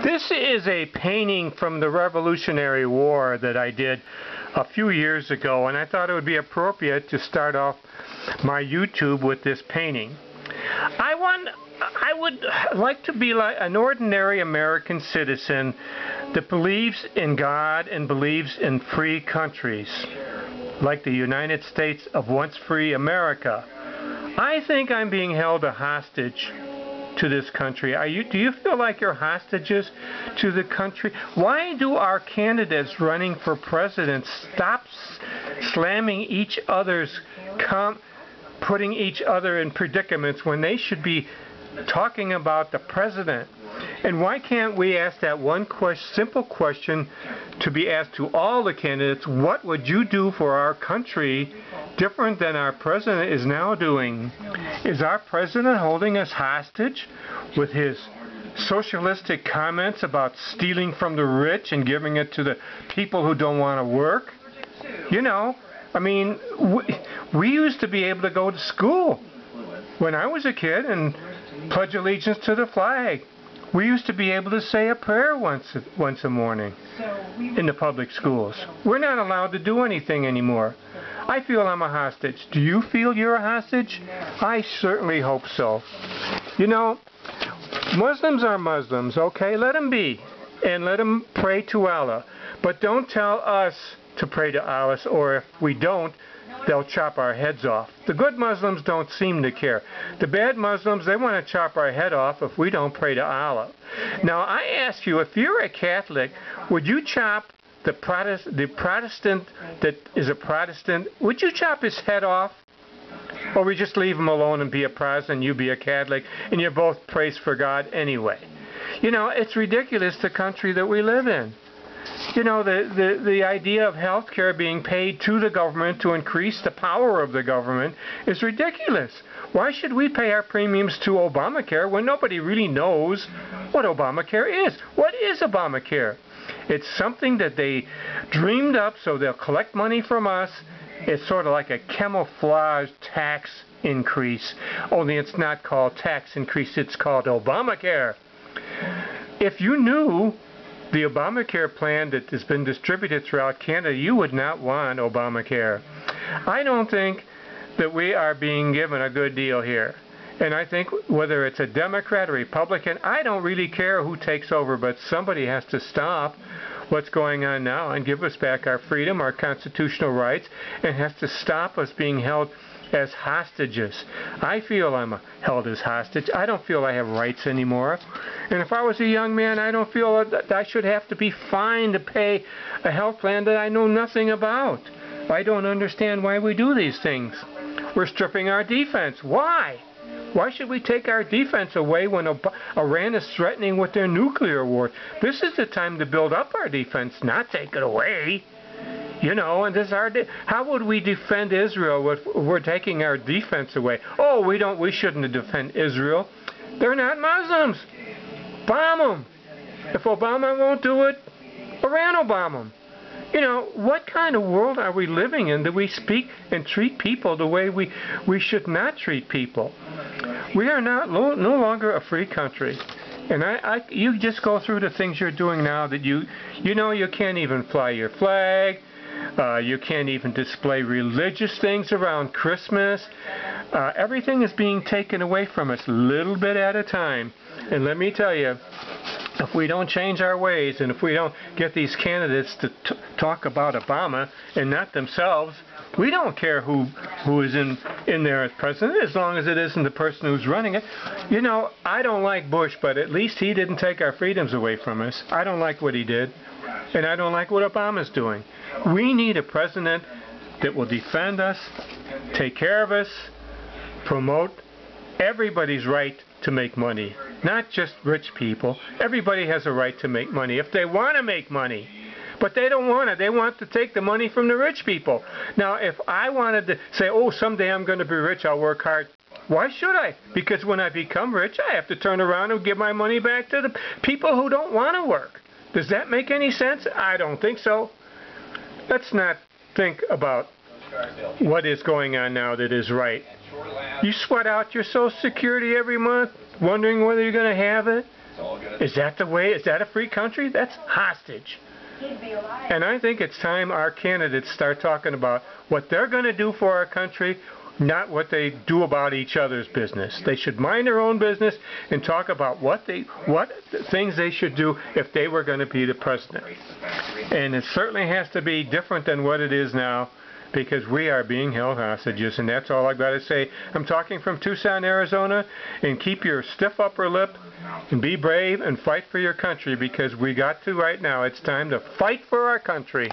This is a painting from the Revolutionary War that I did a few years ago, and I thought it would be appropriate to start off my YouTube with this painting. I would like to be like an ordinary American citizen that believes in God and believes in free countries, like the United States of once free America. I think I'm being held a hostage to this country. Do you feel like you're hostages to the country? Why do our candidates running for president stop slamming each other's, putting each other in predicaments when they should be talking about the president? And why can't we ask that one simple question to be asked to all the candidates? What would you do for our country different than our president is now doing? Is our president holding us hostage with his socialistic comments about stealing from the rich and giving it to the people who don't want to work? You know, I mean, we used to be able to go to school when I was a kid and pledge allegiance to the flag. We used to be able to say a prayer once a morning in the public schools. We're not allowed to do anything anymore. I feel I'm a hostage. Do you feel you're a hostage? I certainly hope so. You know, Muslims are Muslims, okay? Let them be. And let them pray to Allah. But don't tell us to pray to Allah, or if we don't, they'll chop our heads off. The good Muslims don't seem to care. The bad Muslims, they want to chop our head off if we don't pray to Allah. Now, I ask you, if you're a Catholic, would you chop the Protestant that is a Protestant, would you chop his head off? Or we just leave him alone and be a Protestant, you be a Catholic, and you both praise for God anyway? You know, it's ridiculous, the country that we live in. You know, the idea of health care being paid to the government to increase the power of the government is ridiculous. Why should we pay our premiums to Obamacare when nobody really knows what Obamacare is? What is Obamacare? It's something that they dreamed up so they'll collect money from us. It's sort of like a camouflage tax increase, only it's not called tax increase, it's called Obamacare. If you knew the Obamacare plan that has been distributed throughout Canada, you would not want Obamacare. I don't think that we are being given a good deal here. And I think whether it's a Democrat or Republican, I don't really care who takes over, but somebody has to stop what's going on now and give us back our freedom, our constitutional rights, and has to stop us being held as hostages. I feel I'm held as hostage. I don't feel I have rights anymore. And if I was a young man, I don't feel that I should have to be fined to pay a health plan that I know nothing about. I don't understand why we do these things. We're stripping our defense. Why? Why should we take our defense away when Iran is threatening with their nuclear war? This is the time to build up our defense, not take it away. You know, and this is our how would we defend Israel if we're taking our defense away? Oh, we shouldn't defend Israel. They're not Muslims. Bomb them. If Obama won't do it, Iran will bomb them. You know, what kind of world are we living in that we speak and treat people the way we should not treat people? We are no longer a free country. And you just go through the things you're doing now that you know you can't even fly your flag. You can't even display religious things around Christmas. Everything is being taken away from us little bit at a time. And let me tell you, if we don't change our ways and if we don't get these candidates to talk about Obama and not themselves, we don't care who is in there as president, as long as it isn't the person who's running it. You know, I don't like Bush, but at least he didn't take our freedoms away from us. I don't like what he did, and I don't like what Obama's doing. We need a president that will defend us, take care of us, promote everybody's right to make money, not just rich people. Everybody has a right to make money if they want to make money. But they don't want it. They want to take the money from the rich people. Now, if I wanted to say, oh, someday I'm going to be rich, I'll work hard. Why should I? Because when I become rich, I have to turn around and give my money back to the people who don't want to work. Does that make any sense? I don't think so. Let's not think about what is going on now that is right. You sweat out your Social Security every month, wondering whether you're going to have it. Is that the way? Is that a free country? That's hostage. And I think it's time our candidates start talking about what they're going to do for our country, not what they do about each other's business. They should mind their own business and talk about what things they should do if they were going to be the president. And it certainly has to be different than what it is now, because we are being held hostages, and that's all I've got to say. I'm talking from Tucson, Arizona, and keep your stiff upper lip and be brave and fight for your country, because we got to right now. It's time to fight for our country.